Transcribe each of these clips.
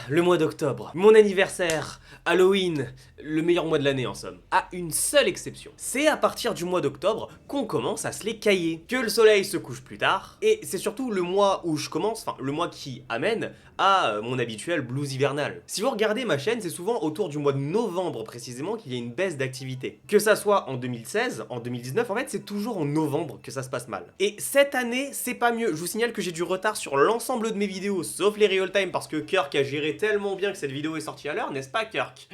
le mois d'octobre, mon anniversaire, Halloween, le meilleur mois de l'année en somme. À une seule exception. C'est à partir du mois d'octobre qu'on commence à se les cailler, que le soleil se couche plus tard, et c'est surtout le mois où je commence, enfin le mois qui amène à mon habituel blues hivernal. Si vous regardez ma chaîne, c'est souvent autour du mois de novembre précisément qu'il y a une baisse d'activité. Que ça soit en 2016, en 2019, en fait c'est toujours en novembre que ça se passe mal. Et cette année, c'est pas mieux. Je vous signale que j'ai du retard sur l'ensemble de mes vidéos, sauf les real time, parce que Kirk a géré tellement bien que cette vidéo est sortie à l'heure, n'est-ce pas Kirk?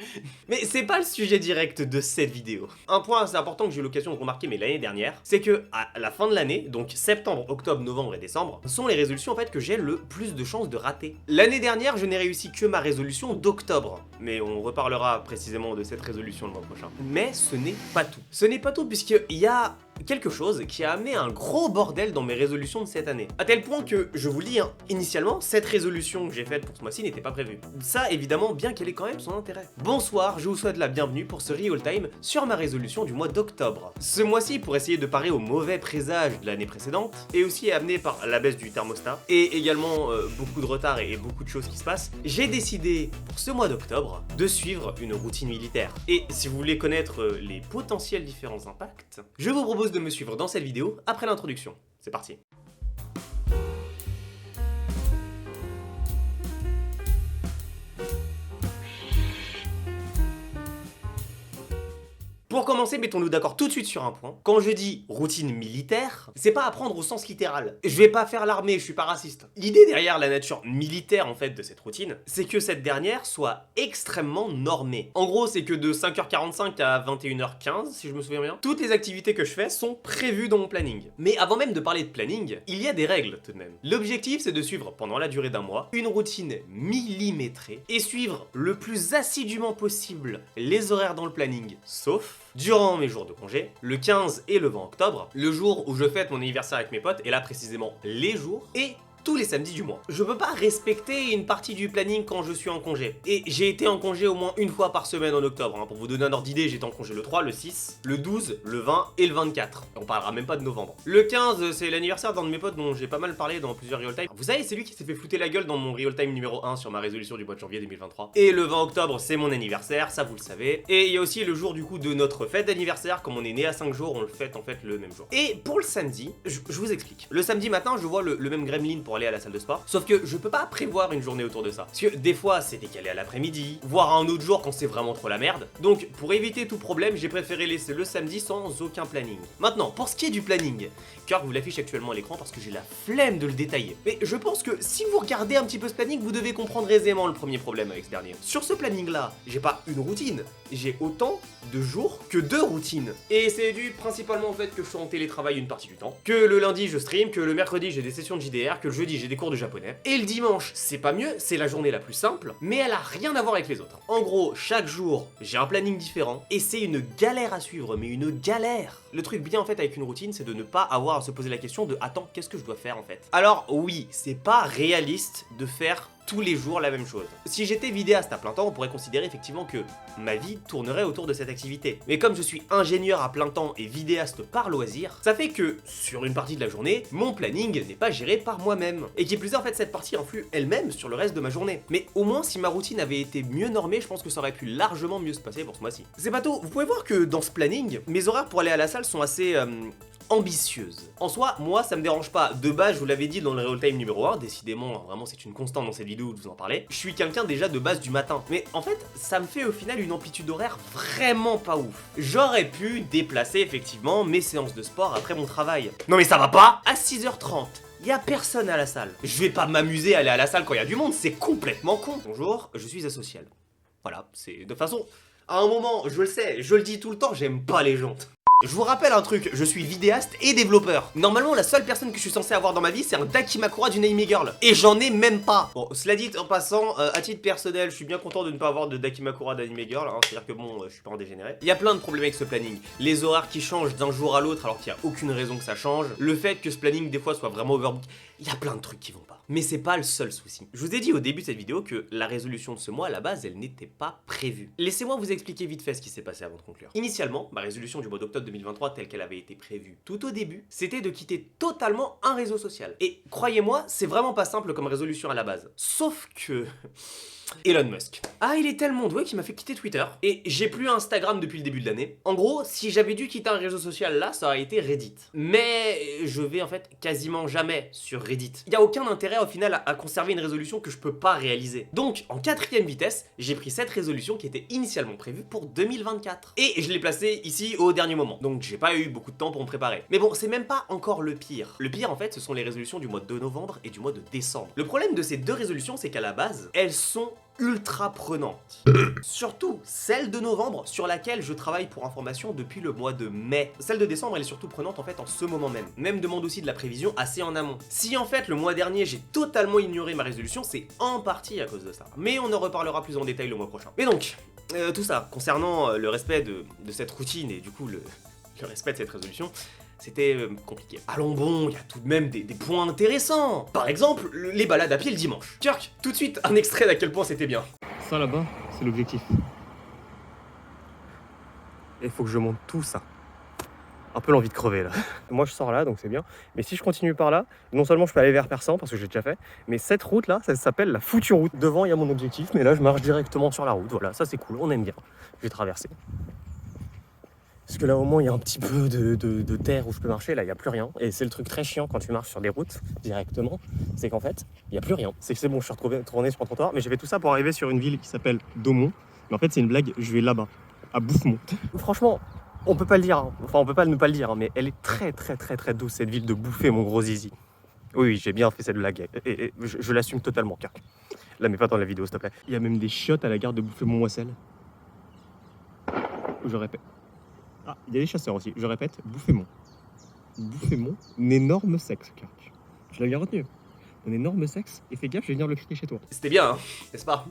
Mais c'est pas le sujet direct de cette vidéo. Un point assez important que j'ai eu l'occasion de remarquer mais l'année dernière, c'est que à la fin de l'année, donc septembre, octobre, novembre et décembre, sont les résolutions en fait que j'ai le plus de chances de rater. L'année dernière, je n'ai réussi que ma résolution d'octobre, mais on reparlera précisément de cette résolution le mois prochain. Mais ce n'est pas tout. Ce n'est pas tout puisqu'il y a quelque chose qui a amené un gros bordel dans mes résolutions de cette année. À tel point que, je vous le dis, initialement, cette résolution que j'ai faite pour ce mois-ci n'était pas prévue. Ça, évidemment, bien qu'elle ait quand même son intérêt. Bonsoir, je vous souhaite la bienvenue pour ce real time sur ma résolution du mois d'octobre. Ce mois-ci, pour essayer de parer aux mauvais présages de l'année précédente, et aussi amené par la baisse du thermostat, et également beaucoup de retard et beaucoup de choses qui se passent, j'ai décidé, pour ce mois d'octobre, de suivre une routine militaire. Et si vous voulez connaître les potentiels différents impacts, je vous propose de me suivre dans cette vidéo après l'introduction. C'est parti. Pour commencer, mettons-nous d'accord tout de suite sur un point. Quand je dis routine militaire, c'est pas à prendre au sens littéral. Je vais pas faire l'armée, je suis pas raciste. L'idée derrière la nature militaire en fait de cette routine, c'est que cette dernière soit extrêmement normée. En gros, c'est que de 5h45 à 21h15, si je me souviens bien, toutes les activités que je fais sont prévues dans mon planning. Mais avant même de parler de planning, il y a des règles tout de même. L'objectif, c'est de suivre pendant la durée d'un mois une routine millimétrée et suivre le plus assidûment possible les horaires dans le planning, sauf durant mes jours de congé, le 15 et le 20 octobre, le jour où je fête mon anniversaire avec mes potes, et là précisément les jours, et tous les samedis du mois. Je peux pas respecter une partie du planning quand je suis en congé. Et j'ai été en congé au moins une fois par semaine en octobre. Pour vous donner un ordre d'idée, j'étais en congé le 3, le 6, le 12, le 20 et le 24. On parlera même pas de novembre. Le 15, c'est l'anniversaire d'un de mes potes dont j'ai pas mal parlé dans plusieurs real time. Vous savez, c'est lui qui s'est fait flouter la gueule dans mon real time numéro 1 sur ma résolution du mois de janvier 2023. Et le 20 octobre, c'est mon anniversaire, ça vous le savez. Et il y a aussi le jour du coup de notre fête d'anniversaire. Comme on est né à 5 jours, on le fête en fait le même jour. Et pour le samedi, je vous explique. Le samedi matin, je vois le même gremlin pour aller à la salle de sport. Sauf que je peux pas prévoir une journée autour de ça. Parce que des fois c'est décalé à l'après-midi, voire à un autre jour quand c'est vraiment trop la merde. Donc pour éviter tout problème, j'ai préféré laisser le samedi sans aucun planning. Maintenant, pour ce qui est du planning, Kirk vous l'affiche actuellement à l'écran parce que j'ai la flemme de le détailler. Mais je pense que si vous regardez un petit peu ce planning, vous devez comprendre aisément le premier problème avec ce dernier. Sur ce planning là, j'ai pas une routine, j'ai autant de jours que de routines. Et c'est dû principalement au fait que je suis en télétravail une partie du temps, que le lundi je stream, que le mercredi j'ai des sessions de JDR, que le jeudi j'ai des cours de japonais. Et le dimanche, c'est pas mieux, c'est la journée la plus simple, mais elle a rien à voir avec les autres. En gros, chaque jour, j'ai un planning différent, et c'est une galère à suivre, mais une galère. Le truc bien en fait avec une routine, c'est de ne pas avoir à se poser la question de « Attends, qu'est-ce que je dois faire en fait ?» Alors oui, c'est pas réaliste de faire tous les jours la même chose. Si j'étais vidéaste à plein temps, on pourrait considérer effectivement que ma vie tournerait autour de cette activité. Mais comme je suis ingénieur à plein temps et vidéaste par loisir, ça fait que, sur une partie de la journée, mon planning n'est pas géré par moi-même. Et qui plus est, en fait, cette partie influe elle-même sur le reste de ma journée. Mais au moins, si ma routine avait été mieux normée, je pense que ça aurait pu largement mieux se passer pour ce mois-ci. C'est pas tout, vous pouvez voir que dans ce planning, mes horaires pour aller à la salle sont assez ambitieuse. En soi, moi, ça me dérange pas. De base, je vous l'avais dit dans le real time numéro 1, décidément, vraiment, c'est une constante dans cette vidéo de vous en parler. Je suis quelqu'un déjà de base du matin. Mais en fait, ça me fait au final une amplitude horaire vraiment pas ouf. J'aurais pu déplacer effectivement mes séances de sport après mon travail. Non mais ça va pas? À 6h30. Y a personne à la salle. Je vais pas m'amuser à aller à la salle quand il y a du monde, c'est complètement con. Bonjour, je suis asocial. Voilà, c'est de toute façon, à un moment, je le sais, je le dis tout le temps, j'aime pas les gens. Je vous rappelle un truc, je suis vidéaste et développeur. Normalement, la seule personne que je suis censé avoir dans ma vie, c'est un Dakimakura d'une anime girl. Et j'en ai même pas. Bon, cela dit, en passant, à titre personnel, je suis bien content de ne pas avoir de Dakimakura d'anime girl. C'est-à-dire que bon, je suis pas un dégénéré. Il y a plein de problèmes avec ce planning. Les horaires qui changent d'un jour à l'autre alors qu'il n'y a aucune raison que ça change. Le fait que ce planning, des fois, soit vraiment overbook. Il y a plein de trucs qui vont pas. Mais c'est pas le seul souci. Je vous ai dit au début de cette vidéo que la résolution de ce mois, à la base, elle n'était pas prévue. Laissez-moi vous expliquer vite fait ce qui s'est passé avant de conclure. Initialement, ma résolution du mois d'octobre 2023, telle qu'elle avait été prévue tout au début, c'était de quitter totalement un réseau social. Et croyez-moi, c'est vraiment pas simple comme résolution à la base. Sauf que Elon Musk. Ah, il est tellement doué qu'il m'a fait quitter Twitter. Et j'ai plus Instagram depuis le début de l'année. En gros, si j'avais dû quitter un réseau social là, ça aurait été Reddit. Mais je vais en fait quasiment jamais sur Reddit. Il n'y a aucun intérêt au final à conserver une résolution que je peux pas réaliser. Donc, en 4ème vitesse, j'ai pris cette résolution qui était initialement prévue pour 2024. Et je l'ai placée ici au dernier moment. Donc, j'ai pas eu beaucoup de temps pour me préparer. Mais bon, c'est même pas encore le pire. Le pire, en fait, ce sont les résolutions du mois de novembre et du mois de décembre. Le problème de ces deux résolutions, c'est qu'à la base, elles sont ultra prenante. Surtout celle de novembre sur laquelle je travaille pour information depuis le mois de mai. Celle de décembre elle est surtout prenante en fait en ce moment même. Même demande aussi de la prévision assez en amont. Si en fait le mois dernier j'ai totalement ignoré ma résolution, c'est en partie à cause de ça. Mais on en reparlera plus en détail le mois prochain. Et donc, tout ça, concernant le respect de cette routine et du coup le respect de cette résolution, c'était compliqué. Allons bon, il y a tout de même des points intéressants. Par exemple, les balades à pied le dimanche. Kirk, tout de suite, un extrait d'à quel point c'était bien. Ça là-bas, c'est l'objectif. Et il faut que je monte tout ça. Un peu l'envie de crever là. Moi je sors là donc c'est bien. Mais si je continue par là, non seulement je peux aller vers Persan parce que j'ai déjà fait, mais cette route là, ça s'appelle la foutue route. Devant il y a mon objectif, mais là je marche directement sur la route. Voilà, ça c'est cool, on aime bien. Je vais traverser. Parce que là au moins il y a un petit peu de terre où je peux marcher, là il n'y a plus rien. Et c'est le truc très chiant quand tu marches sur des routes directement, c'est qu'en fait il n'y a plus rien. C'est bon, je suis retourné sur un trottoir, mais j'ai fait tout ça pour arriver sur une ville qui s'appelle Daumont. Mais en fait c'est une blague, je vais là-bas, à Bouffemont. Franchement, on peut pas le dire, hein. Enfin on peut pas ne pas le dire, hein, mais elle est très douce cette ville de Bouffé mon gros zizi. Oui, j'ai bien fait cette blague, et je l'assume totalement, Kirk. La mets pas dans la vidéo s'il te plaît. Il y a même des chiottes à la gare de Bouffé-Montmoissel. Je répète. Ah, il y a des chasseurs aussi. Je répète, Bouffémont. Bouffémont, un énorme sexe, Kirk. Tu l'as bien retenu. Un énorme sexe, et fais gaffe, je vais venir le crier chez toi. C'était bien, hein, n'est-ce pas?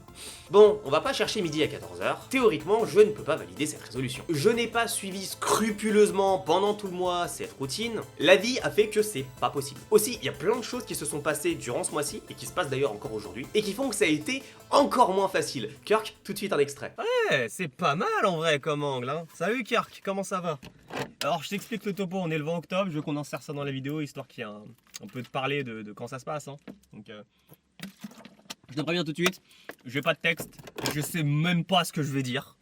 Bon, on va pas chercher midi à 14h. Théoriquement, je ne peux pas valider cette résolution. Je n'ai pas suivi scrupuleusement pendant tout le mois cette routine. La vie a fait que c'est pas possible. Aussi, il y a plein de choses qui se sont passées durant ce mois-ci, et qui se passent d'ailleurs encore aujourd'hui, et qui font que ça a été encore moins facile. Kirk, tout de suite un extrait. Ouais, c'est pas mal en vrai comme angle, hein. Salut Kirk, comment ça va? Alors je t'explique le topo, on est le 20 octobre, je veux qu'on insère ça dans la vidéo, histoire qu'il y ait un peu de parler de quand ça se passe, hein. Donc je te préviens tout de suite, j'ai pas de texte, je sais même pas ce que je vais dire.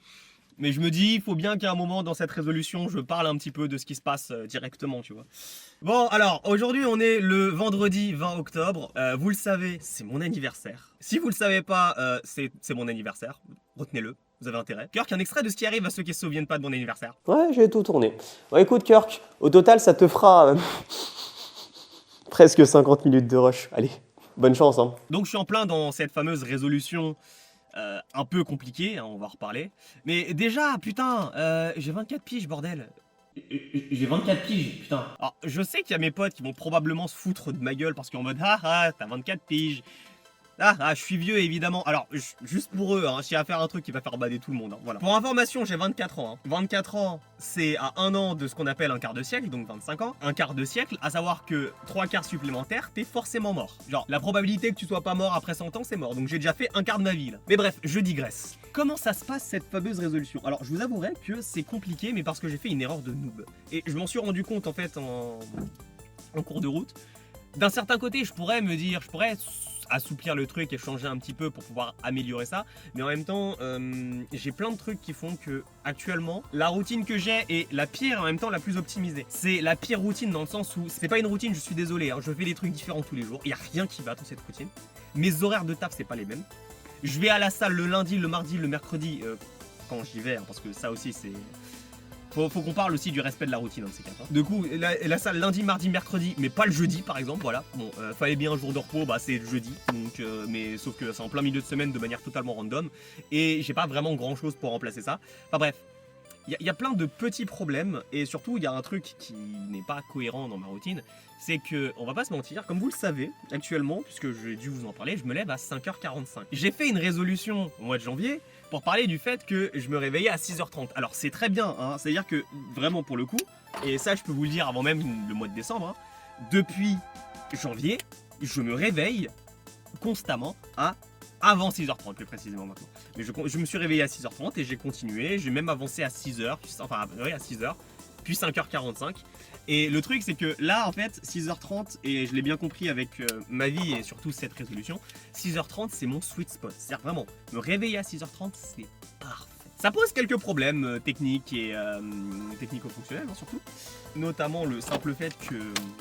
Mais je me dis, il faut bien qu'à un moment dans cette résolution, je parle un petit peu de ce qui se passe directement, tu vois. Bon, alors, aujourd'hui, on est le vendredi 20 octobre. Vous le savez, c'est mon anniversaire. Si vous le savez pas, c'est mon anniversaire. Retenez-le, vous avez intérêt. Kirk, un extrait de ce qui arrive à ceux qui se souviennent pas de mon anniversaire. Ouais, j'ai tout tourné. Bon, écoute, Kirk, au total, ça te fera presque 50 minutes de rush. Allez, bonne chance, hein. Donc, je suis en plein dans cette fameuse résolution un peu compliquée, hein, on va en reparler. Mais déjà, putain, j'ai 24 piges, bordel. J'ai 24 piges, putain. Alors, je sais qu'il y a mes potes qui vont probablement se foutre de ma gueule parce qu'en mode, ah, t'as 24 piges. Ah, je suis vieux évidemment. Alors, juste pour eux, hein, s'il y a à faire un truc qui va faire bader tout le monde. Hein, voilà. Pour information, j'ai 24 ans. Hein. 24 ans, c'est à 1 an de ce qu'on appelle un quart de siècle, donc 25 ans. Un quart de siècle, à savoir que 3 quarts supplémentaires, t'es forcément mort. Genre, la probabilité que tu sois pas mort après 100 ans, c'est mort. Donc j'ai déjà fait un quart de ma vie là. Mais bref, je digresse. Comment ça se passe cette fameuse résolution? Alors, je vous avouerai que c'est compliqué, mais parce que j'ai fait une erreur de noob. Et je m'en suis rendu compte en fait en cours de route. D'un certain côté, je pourrais assouplir le truc et changer un petit peu pour pouvoir améliorer ça, mais en même temps j'ai plein de trucs qui font que actuellement la routine que j'ai est la pire et en même temps la plus optimisée. C'est la pire routine dans le sens où c'est pas une routine, je suis désolé, hein, je fais des trucs différents tous les jours, il y a rien qui va dans cette routine. Mes horaires de taf c'est pas les mêmes. Je vais à la salle le lundi, le mardi, le mercredi quand j'y vais, hein, parce que ça aussi c'est... Faut qu'on parle aussi du respect de la routine dans ces cas. Hein. Du coup, la salle lundi, mardi, mercredi, mais pas le jeudi par exemple, voilà. Bon, fallait bien un jour de repos, bah c'est le jeudi, donc, mais sauf que c'est en plein milieu de semaine de manière totalement random, et j'ai pas vraiment grand chose pour remplacer ça. Enfin bref, il y a plein de petits problèmes, et surtout il y a un truc qui n'est pas cohérent dans ma routine, c'est que, on va pas se mentir, comme vous le savez, actuellement, puisque j'ai dû vous en parler, je me lève à 5h45. J'ai fait une résolution au mois de janvier, pour parler du fait que je me réveillais à 6h30. Alors c'est très bien, hein, c'est-à-dire que vraiment pour le coup, et ça je peux vous le dire avant même le mois de décembre, hein, depuis janvier, je me réveille constamment avant 6h30 plus précisément maintenant. Mais je me suis réveillé à 6h30 et j'ai continué, j'ai même avancé à 6h, enfin ouais, à 6h. puis 5h45. Et le truc c'est que là en fait 6h30, et je l'ai bien compris avec ma vie et surtout cette résolution, 6h30 c'est mon sweet spot. C'est-à-dire vraiment, me réveiller à 6h30 c'est parfait. Ça pose quelques problèmes techniques et technico-fonctionnels surtout. Notamment le simple fait que,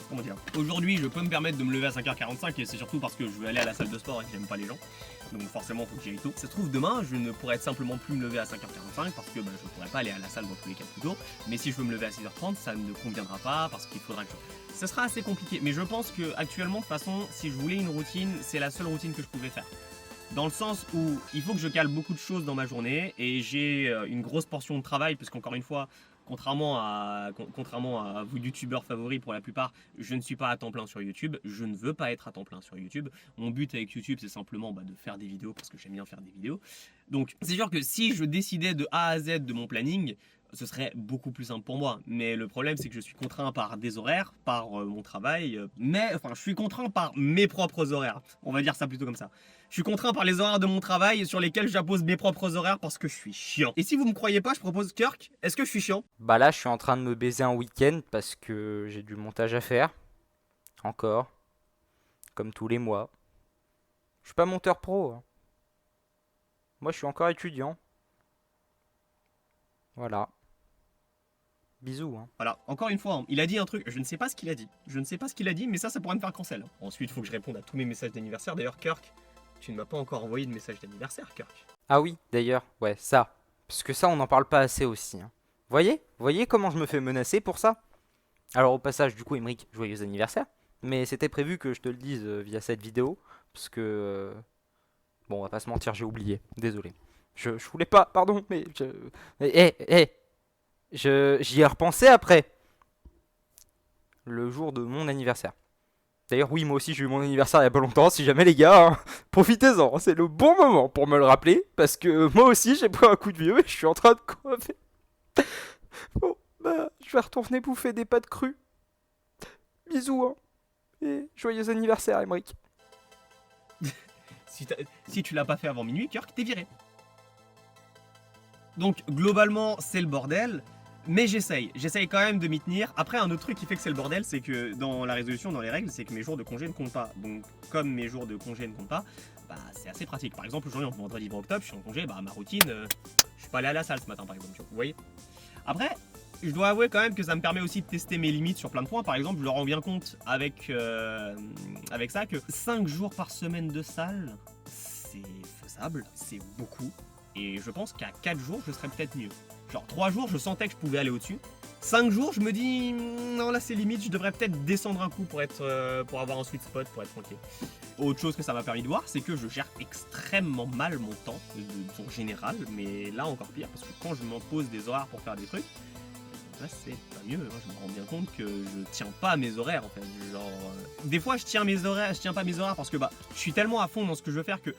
comment dire, aujourd'hui je peux me permettre de me lever à 5h45 et c'est surtout parce que je veux aller à la salle de sport et que j'aime pas les gens. Donc forcément faut que j'y aille tôt. Ça se trouve demain je ne pourrais simplement plus me lever à 5h45 parce que je ne pourrais pas aller à la salle dans tous les cas plus tôt. Mais si je veux me lever à 6h30 ça ne conviendra pas parce qu'il faudra que je... Ça sera assez compliqué mais je pense que actuellement de toute façon si je voulais une routine c'est la seule routine que je pouvais faire. Dans le sens où il faut que je cale beaucoup de choses dans ma journée et j'ai une grosse portion de travail parce qu'encore une fois, contrairement à vos youtubeurs favoris pour la plupart, je ne suis pas à temps plein sur YouTube, je ne veux pas être à temps plein sur YouTube. Mon but avec YouTube c'est simplement de faire des vidéos parce que j'aime bien faire des vidéos. Donc c'est sûr que si je décidais de A à Z de mon planning, ce serait beaucoup plus simple pour moi. Mais le problème c'est que je suis contraint par des horaires, par mon travail, je suis contraint par mes propres horaires. On va dire ça plutôt comme ça. Je suis contraint par les horaires de mon travail sur lesquels j'impose mes propres horaires parce que je suis chiant. Et si vous me croyez pas, je propose Kirk, est-ce que je suis chiant? Bah là, je suis en train de me baiser un week-end parce que j'ai du montage à faire. Encore. Comme tous les mois. Je suis pas monteur pro. Hein. Moi, je suis encore étudiant. Voilà. Bisous. Hein. Voilà, encore une fois, il a dit un truc, je ne sais pas ce qu'il a dit. Je ne sais pas ce qu'il a dit, mais ça pourrait me faire cancel. Ensuite, il faut que je réponde à tous mes messages d'anniversaire. D'ailleurs, Kirk, tu ne m'as pas encore envoyé de message d'anniversaire, Kirk. Ah oui, d'ailleurs, ouais, ça. Parce que ça, on n'en parle pas assez aussi. Hein. Voyez comment je me fais menacer pour ça? Alors au passage, du coup, Emeric, joyeux anniversaire. Mais c'était prévu que je te le dise via cette vidéo. Parce que... Bon, on va pas se mentir, j'ai oublié. Désolé. Je voulais pas, pardon, mais... J'y ai repensé après. Le jour de mon anniversaire. D'ailleurs, oui, moi aussi j'ai eu mon anniversaire il y a pas longtemps. Si jamais les gars, hein, profitez-en. C'est le bon moment pour me le rappeler. Parce que moi aussi j'ai pris un coup de vieux et je suis en train de crever. Bon, je vais retourner bouffer des pâtes crues. Bisous, hein. Et joyeux anniversaire, Emeric. Si tu l'as pas fait avant minuit, Kirk, t'es viré. Donc, globalement, c'est le bordel. Mais j'essaye quand même de m'y tenir. Après, un autre truc qui fait que c'est le bordel, c'est que dans la résolution, dans les règles, c'est que mes jours de congé ne comptent pas. Donc, comme mes jours de congé ne comptent pas, c'est assez pratique. Par exemple, aujourd'hui, en vendredi 20 octobre, je suis en congé, ma routine, je suis pas allé à la salle ce matin, par exemple. Vous voyez? Après, je dois avouer quand même que ça me permet aussi de tester mes limites sur plein de points. Par exemple, je me rends bien compte avec ça que 5 jours par semaine de salle, c'est faisable, c'est beaucoup. Et je pense qu'à 4 jours, je serais peut-être mieux. Genre 3 jours, je sentais que je pouvais aller au-dessus. 5 jours, je me dis, non là c'est limite, je devrais peut-être descendre un coup pour avoir un sweet spot, pour être tranquille. Autre chose que ça m'a permis de voir, c'est que je gère extrêmement mal mon temps, en général, mais là encore pire, parce que quand je m'impose des horaires pour faire des trucs, là c'est pas mieux, hein. Je me rends bien compte que je tiens pas à mes horaires en fait. Genre, des fois je tiens pas mes horaires parce que je suis tellement à fond dans ce que je veux faire que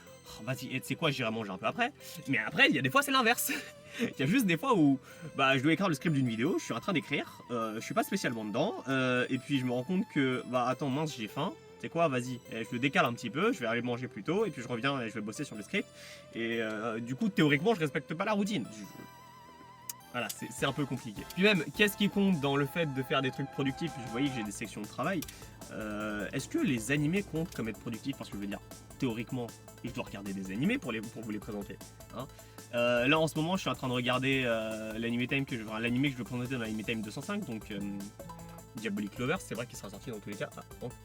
vas-y, tu sais quoi, j'irai manger un peu après. Mais après, il y a des fois c'est l'inverse. Il y a juste des fois où je dois écrire le script d'une vidéo, je suis en train d'écrire, je suis pas spécialement dedans, et puis je me rends compte que attends mince j'ai faim. Tu sais quoi, vas-y, je le décale un petit peu, je vais aller manger plus tôt, et puis je reviens et je vais bosser sur le script. Et du coup, théoriquement, je respecte pas la routine. Voilà, c'est un peu compliqué. Puis même, qu'est-ce qui compte dans le fait de faire des trucs productifs? Je voyais que j'ai des sections de travail. Est-ce que les animés comptent comme être productifs? Parce que je veux dire, théoriquement, je dois regarder des animés pour vous les présenter. Hein. Là, en ce moment, je suis en train de regarder l'anime que je veux présenter dans l'anime time 205, donc Diabolic Lovers, c'est vrai qu'il sera sorti dans tous les cas.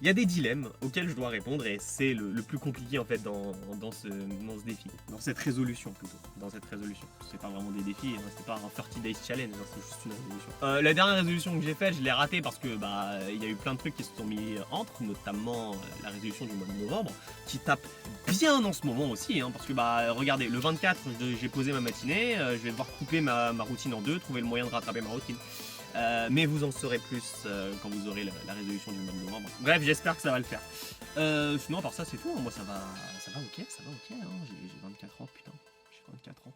Il y a des dilemmes auxquels je dois répondre et c'est le plus compliqué en fait dans ce défi, dans cette résolution plutôt, C'est pas vraiment des défis, hein, c'est pas un 30 days challenge, hein, c'est juste une résolution. La dernière résolution que j'ai faite, je l'ai ratée parce que il y a eu plein de trucs qui se sont mis entre, notamment la résolution du mois de novembre, qui tape bien en ce moment aussi, hein, parce que regardez, le 24, j'ai posé ma matinée, je vais devoir couper ma routine en deux, trouver le moyen de rattraper ma routine. Mais vous en saurez plus quand vous aurez la résolution du mois de novembre. Bref, j'espère que ça va le faire. Sinon, à part ça, c'est tout. Hein. Moi, ça va ok. Hein. J'ai 24 ans, putain. J'ai 24 ans.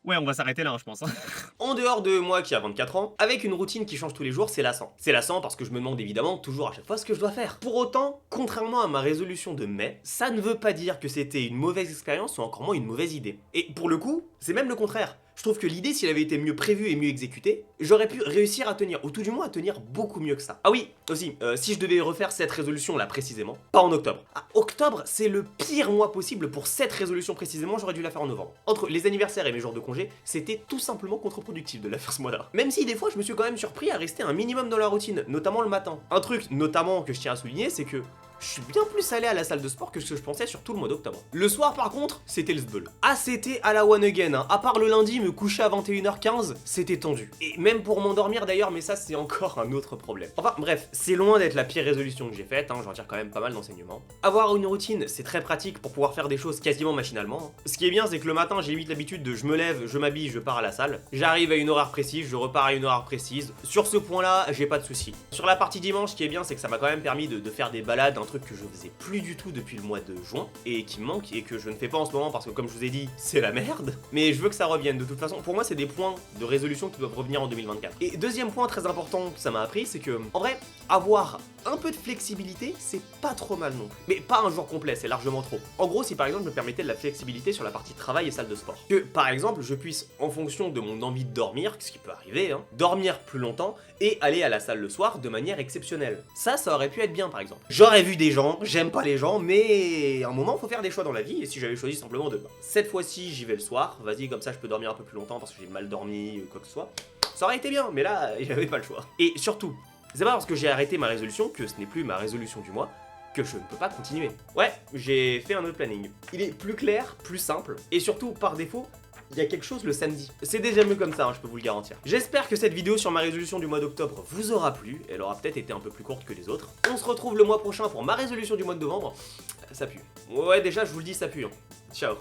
Ouais, on va s'arrêter là, hein, je pense. Hein. En dehors de moi qui a 24 ans, avec une routine qui change tous les jours, c'est lassant. C'est lassant parce que je me demande évidemment toujours à chaque fois ce que je dois faire. Pour autant, contrairement à ma résolution de mai, ça ne veut pas dire que c'était une mauvaise expérience ou encore moins une mauvaise idée. Et pour le coup, c'est même le contraire. Je trouve que l'idée, s'il avait été mieux prévu et mieux exécuté, j'aurais pu réussir à tenir, ou tout du moins à tenir beaucoup mieux que ça. Ah oui, aussi, si je devais refaire cette résolution là précisément, pas en octobre. Ah, octobre, c'est le pire mois possible pour cette résolution précisément, j'aurais dû la faire en novembre. Entre les anniversaires et mes jours de congé, c'était tout simplement contre-productif de la faire ce mois-là. Même si des fois, je me suis quand même surpris à rester un minimum dans la routine, notamment le matin. Un truc notamment que je tiens à souligner, c'est que je suis bien plus allé à la salle de sport que ce que je pensais sur tout le mois d'octobre. Le soir par contre, c'était le sbeul. Ah, c'était à la one again, hein. À part le lundi, me coucher à 21h15, c'était tendu. Et même pour m'endormir d'ailleurs, mais ça c'est encore un autre problème. Enfin bref, c'est loin d'être la pire résolution que j'ai faite, hein. J'en retire quand même pas mal d'enseignements. Avoir une routine, c'est très pratique pour pouvoir faire des choses quasiment machinalement, hein. Ce qui est bien, c'est que le matin, j'ai vite l'habitude de je me lève, je m'habille, je pars à la salle. J'arrive à une horaire précise, je repars à une horaire précise. Sur ce point-là, j'ai pas de soucis. Sur la partie dimanche, ce qui est bien, c'est que ça m'a quand même permis de faire des balades, un truc que je faisais plus du tout depuis le mois de juin et qui me manque et que je ne fais pas en ce moment parce que comme je vous ai dit, c'est la merde. Mais je veux que ça revienne de toute façon. Pour moi, c'est des points de résolution qui doivent revenir en 2024. Et deuxième point très important que ça m'a appris, c'est que en vrai, avoir un peu de flexibilité, c'est pas trop mal non plus. Mais pas un jour complet, c'est largement trop. En gros, si par exemple je me permettais de la flexibilité sur la partie travail et salle de sport. Que par exemple, je puisse, en fonction de mon envie de dormir, ce qui peut arriver, hein, dormir plus longtemps et aller à la salle le soir de manière exceptionnelle. Ça aurait pu être bien par exemple. J'aurais vu des gens, j'aime pas les gens, mais à un moment, faut faire des choix dans la vie. Et si j'avais choisi simplement de cette fois-ci, j'y vais le soir, vas-y, comme ça je peux dormir un peu plus longtemps parce que j'ai mal dormi ou quoi que ce soit, ça aurait été bien, mais là, j'avais pas le choix. Et surtout, c'est pas parce que j'ai arrêté ma résolution que ce n'est plus ma résolution du mois que je ne peux pas continuer. Ouais, j'ai fait un autre planning. Il est plus clair, plus simple, et surtout, par défaut, il y a quelque chose le samedi. C'est déjà mieux comme ça, hein, je peux vous le garantir. J'espère que cette vidéo sur ma résolution du mois d'octobre vous aura plu. Elle aura peut-être été un peu plus courte que les autres. On se retrouve le mois prochain pour ma résolution du mois de novembre. Ça pue. Ouais, déjà, je vous le dis, ça pue. Hein. Ciao.